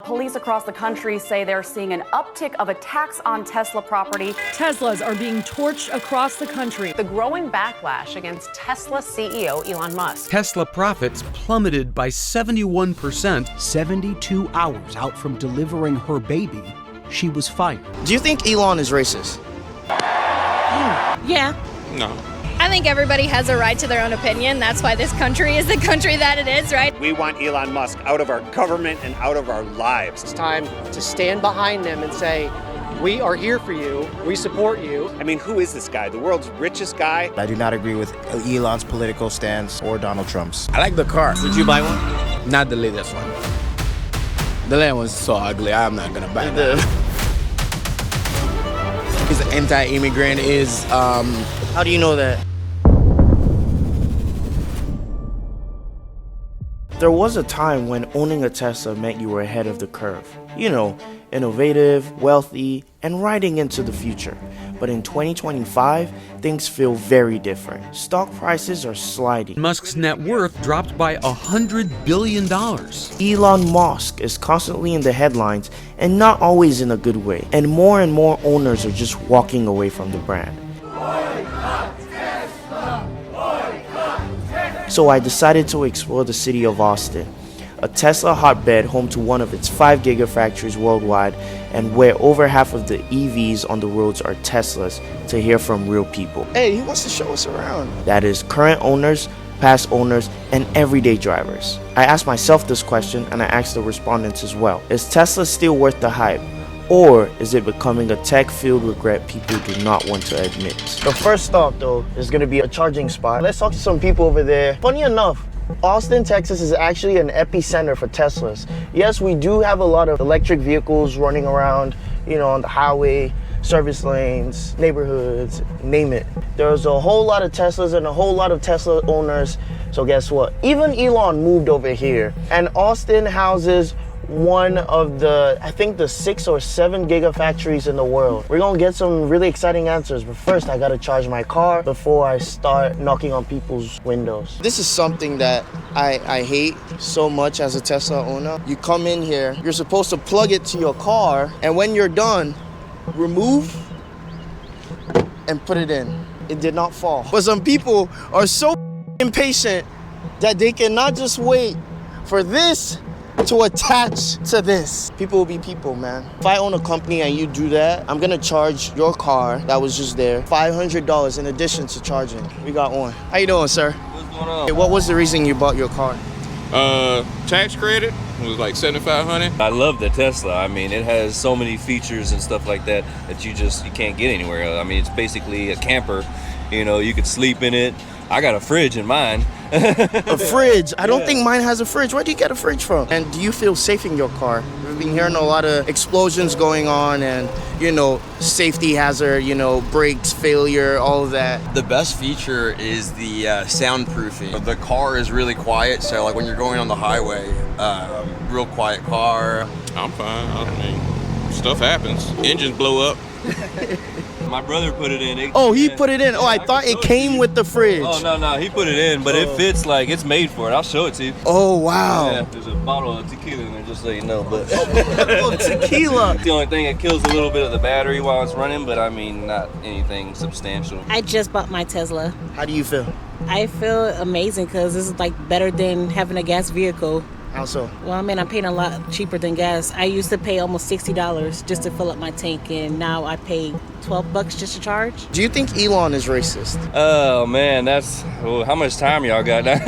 police across the country say they're seeing an uptick of attacks on Tesla property. Teslas are being torched across the country. The growing backlash against Tesla CEO Elon Musk. Tesla profits plummeted by 71%. 72 hours out from delivering her baby, she was fired. Do you think Elon is racist? Yeah. No. I think everybody has a right to their own opinion. That's why this country is the country that it is, right? We want Elon Musk out of our government and out of our lives. It's time to stand behind them and say, we are here for you, we support you. I mean, who is this guy? The world's richest guy? I do not agree with Elon's political stance or Donald Trump's. I like the car. Would you buy one? Not the latest one. The latest one's so ugly, I'm not gonna buy that. He's anti-immigrant, is, How do you know that? There was a time when owning a Tesla meant you were ahead of the curve. You know, innovative, wealthy, and riding into the future. But in 2025, things feel very different. Stock prices are sliding. Musk's net worth dropped by $100 billion. Elon Musk is constantly in the headlines and not always in a good way. And more owners are just walking away from the brand. So I decided to explore the city of Austin, a Tesla hotbed home to one of its 5 gigafactories worldwide and where over half of the EVs on the roads are Teslas, to hear from real people. Hey, he wants to show us around. That is current owners, past owners, and everyday drivers. I asked myself this question and I asked the respondents as well. Is Tesla still worth the hype? Or is it becoming a tech-filled regret people do not want to admit? The first stop, though, is going to be a charging spot. Let's talk to some people over there. Funny enough, Austin, Texas is actually an epicenter for Teslas. Yes, we do have a lot of electric vehicles running around, on the highway, service lanes, neighborhoods, name it. There's a whole lot of Teslas and a whole lot of Tesla owners. So guess what? Even Elon moved over here. And Austin houses one of I think the 6 or 7 gigafactories in the world. We're gonna get some really exciting answers, but first I gotta charge my car before I start knocking on people's windows. This is something that I hate so much as a Tesla owner. You come in here, you're supposed to plug it to your car, and when you're done, remove and put it in. It did not fall. But some people are so impatient that they cannot just wait for this to attach to this. People will be people, man. If I own a company and you do that, I'm gonna charge your car that was just there $500 in addition to charging. We got one. How you doing, sir? What's going on? Hey, what was the reason you bought your car? Tax credit was like $7,500. I love the Tesla. I mean, it has so many features and stuff like that that you can't get anywhere else. I mean, it's basically a camper. You could sleep in it. I got a fridge in mine. A fridge? I don't think mine has a fridge. Where do you get a fridge from? And do you feel safe in your car? We've been hearing a lot of explosions going on and, safety hazard, brakes, failure, all of that. The best feature is the soundproofing. The car is really quiet, so like when you're going on the highway, real quiet car. I'm fine. I mean, stuff happens. Engines blow up. My brother put it in. He put it in. Oh, I thought it came with the fridge. Oh, no, he put it in, but it fits like it's made for it. I'll show it to you. Oh, wow. Yeah, there's a bottle of tequila in there, just so you know. But tequila. The only thing, it kills a little bit of the battery while it's running, but I mean, not anything substantial. I just bought my Tesla. How do you feel? I feel amazing because this is like better than having a gas vehicle. How so? Well, I mean, I'm paying a lot cheaper than gas. I used to pay almost $60 just to fill up my tank, and now I pay $12 just to charge. Do you think Elon is racist? Oh, man, how much time y'all got now?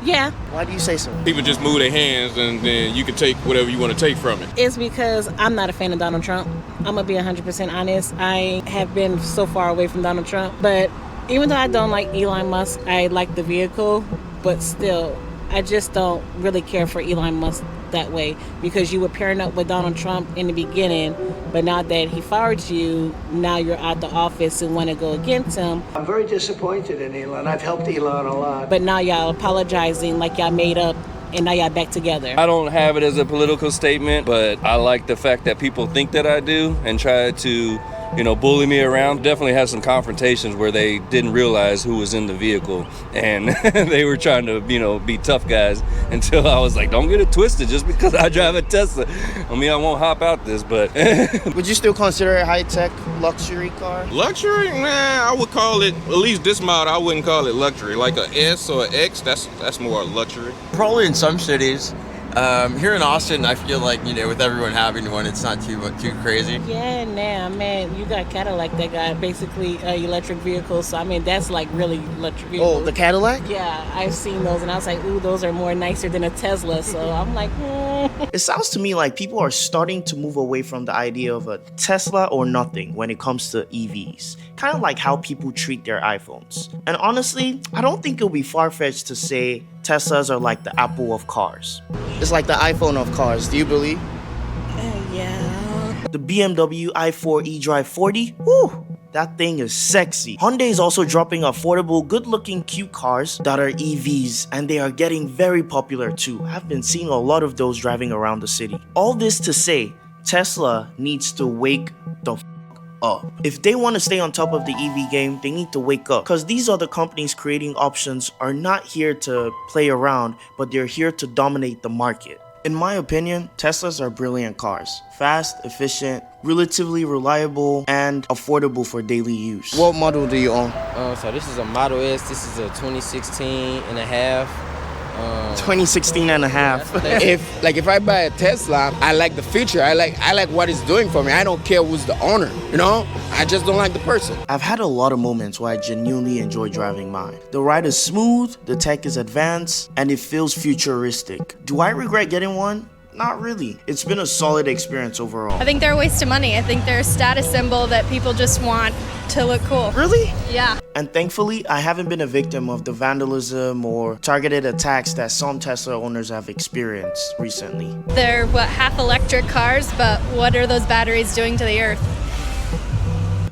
Yeah. Why do you say so? People just move their hands and then you can take whatever you want to take from it. It's because I'm not a fan of Donald Trump. I'm going to be 100% honest. I have been so far away from Donald Trump, but even though I don't like Elon Musk, I like the vehicle, but still, I just don't really care for Elon Musk that way because you were pairing up with Donald Trump in the beginning, but now that he fired you, now you're out the office and want to go against him. I'm very disappointed in Elon. I've helped Elon a lot. But now y'all apologizing like y'all made up and now y'all back together. I don't have it as a political statement, but I like the fact that people think that I do and try to bully me around. Definitely had some confrontations where they didn't realize who was in the vehicle, and they were trying to, be tough guys until I was like, don't get it twisted just because I drive a Tesla. I mean, I won't hop out this, but. Would you still consider it high-tech luxury car? Luxury? Nah, I would call it, at least this model, I wouldn't call it luxury. Like a S or an X, that's more luxury. Probably in some cities. Here in Austin, I feel like, with everyone having one, it's not too crazy. Yeah, man, you got Cadillac that got basically electric vehicles. So, I mean, that's like really electric vehicles. Oh, the Cadillac? Yeah, I've seen those, and I was like, ooh, those are more nicer than a Tesla. So I'm like, It sounds to me like people are starting to move away from the idea of a Tesla or nothing when it comes to EVs. Kind of like how people treat their iPhones. And honestly, I don't think it'll be far-fetched to say Teslas are like the Apple of cars. It's like the iPhone of cars, do you believe? Yeah. The BMW i4 eDrive 40? Woo! That thing is sexy. Hyundai is also dropping affordable, good-looking, cute cars that are EVs, and they are getting very popular too. I've been seeing a lot of those driving around the city. All this to say, Tesla needs to wake the up. If they want to stay on top of the EV game, they need to wake up, because these other companies creating options are not here to play around, but they're here to dominate the market. In my opinion, Teslas are brilliant cars. Fast, efficient, relatively reliable, and affordable for daily use. What model do you own? So this is a Model S. This is a 2016 and a half. 2016 and a half. If I buy a Tesla, I like the feature. I like what it's doing for me. I don't care who's the owner, I just don't like the person. I've had a lot of moments where I genuinely enjoy driving mine. The ride is smooth, the tech is advanced, and it feels futuristic. Do I regret getting one? Not really. It's been a solid experience overall. I think they're a waste of money. I think they're a status symbol that people just want to look cool. Really? Yeah. And thankfully, I haven't been a victim of the vandalism or targeted attacks that some Tesla owners have experienced recently. They're, half electric cars, but what are those batteries doing to the earth?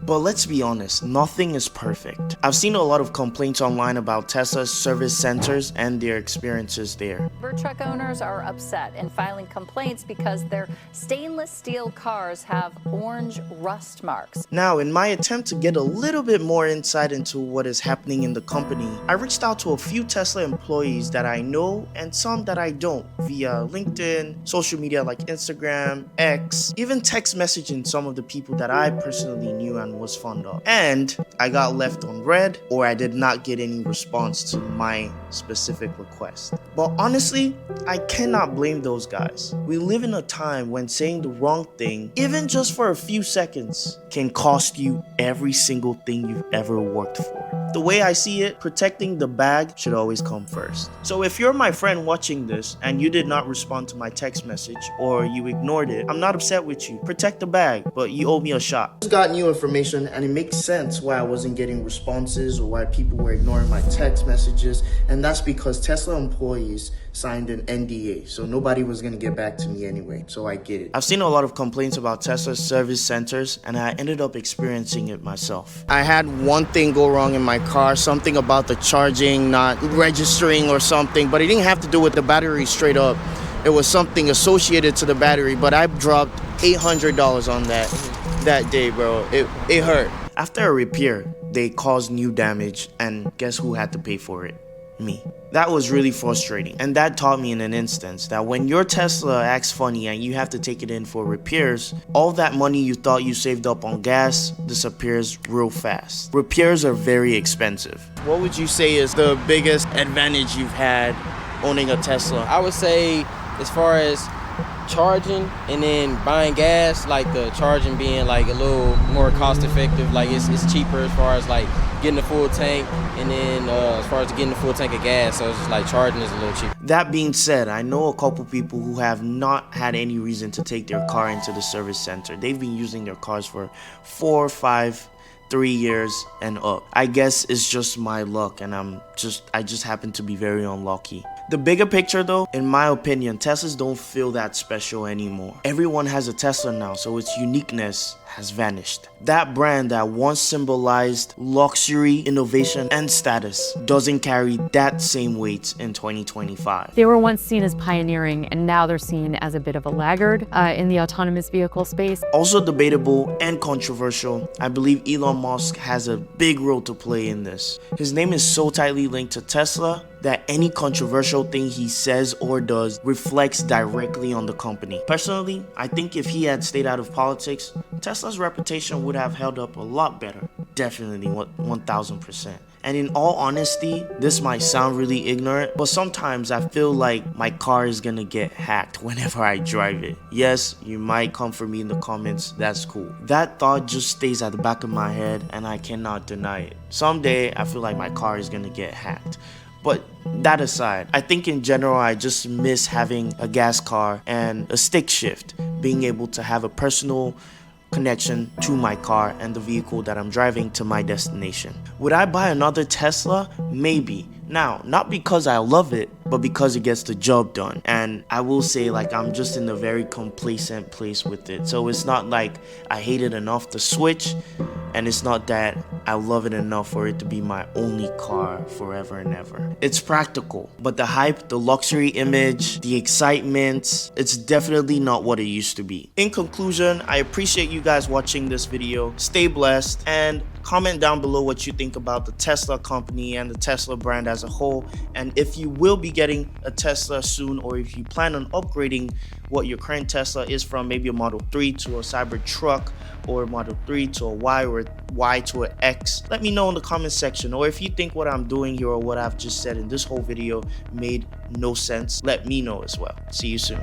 But let's be honest, nothing is perfect. I've seen a lot of complaints online about Tesla's service centers and their experiences there. Truck owners are upset and filing complaints because their stainless steel cars have orange rust marks. Now, in my attempt to get a little bit more insight into what is happening in the company, I reached out to a few Tesla employees that I know and some that I don't via LinkedIn, social media like Instagram, X, even text messaging some of the people that I personally knew and was fond of. And I got left on red, or I did not get any response to my specific request. But honestly, I cannot blame those guys. We live in a time when saying the wrong thing, even just for a few seconds, can cost you every single thing you've ever worked for. The way I see it, protecting the bag should always come first. So if you're my friend watching this and you did not respond to my text message or you ignored it, I'm not upset with you. Protect the bag, but you owe me a shot. I just got new information and it makes sense why I wasn't getting responses or why people were ignoring my text messages, and that's because Tesla employees signed an NDA, so nobody was gonna get back to me anyway, so I get it. I've seen a lot of complaints about Tesla's service centers, and I ended up experiencing it myself. I had one thing go wrong in my car, something about the charging not registering or something, but it didn't have to do with the battery straight up. It was something associated to the battery, but I dropped $800 on that day, bro. It hurt. After a repair, they caused new damage, and guess who had to pay for it? Me. That was really frustrating, and that taught me in an instance that when your Tesla acts funny and you have to take it in for repairs, all that money you thought you saved up on gas disappears real fast. Repairs are very expensive. What would you say is the biggest advantage you've had owning a Tesla? I would say as far as charging and then buying gas, like the charging being like a little more cost effective, like it's cheaper as far as like getting a full tank, and then as far as getting a full tank of gas, so it's just like charging is a little cheaper. That being said, I know a couple people who have not had any reason to take their car into the service center. They've been using their cars for 4, 5, 3 years and up. I guess it's just my luck, and I just happen to be very unlucky. The bigger picture though, in my opinion, Teslas don't feel that special anymore. Everyone has a Tesla now, so its uniqueness has vanished. That brand that once symbolized luxury, innovation, and status doesn't carry that same weight in 2025. They were once seen as pioneering, and now they're seen as a bit of a laggard in the autonomous vehicle space. Also debatable and controversial, I believe Elon Musk has a big role to play in this. His name is so tightly linked to Tesla that any controversial thing he says or does reflects directly on the company. Personally, I think if he had stayed out of politics, Tesla's reputation would have held up a lot better. Definitely 1000%. And in all honesty, this might sound really ignorant, but sometimes I feel like my car is gonna get hacked whenever I drive it. Yes, you might come for me in the comments, that's cool. That thought just stays at the back of my head and I cannot deny it. Someday, I feel like my car is gonna get hacked. But that aside, I think in general I just miss having a gas car and a stick shift, being able to have a personal connection to my car and the vehicle that I'm driving to my destination. Would I buy another Tesla? Maybe. Now, not because I love it, but because it gets the job done. And I will say, like, I'm just in a very complacent place with it. So it's not like I hate it enough to switch, and it's not that I love it enough for it to be my only car forever and ever. It's practical, but the hype, the luxury image, the excitement, it's definitely not what it used to be. In conclusion, I appreciate you guys watching this video. Stay blessed, and comment down below what you think about the Tesla company and the Tesla brand as a whole, and if you will be getting a Tesla soon, or if you plan on upgrading what your current Tesla is from, maybe a Model 3 to a Cybertruck, or a Model 3 to a Y, or a Y to an X, let me know in the comment section. Or if you think what I'm doing here or what I've just said in this whole video made no sense, let me know as well. See you soon.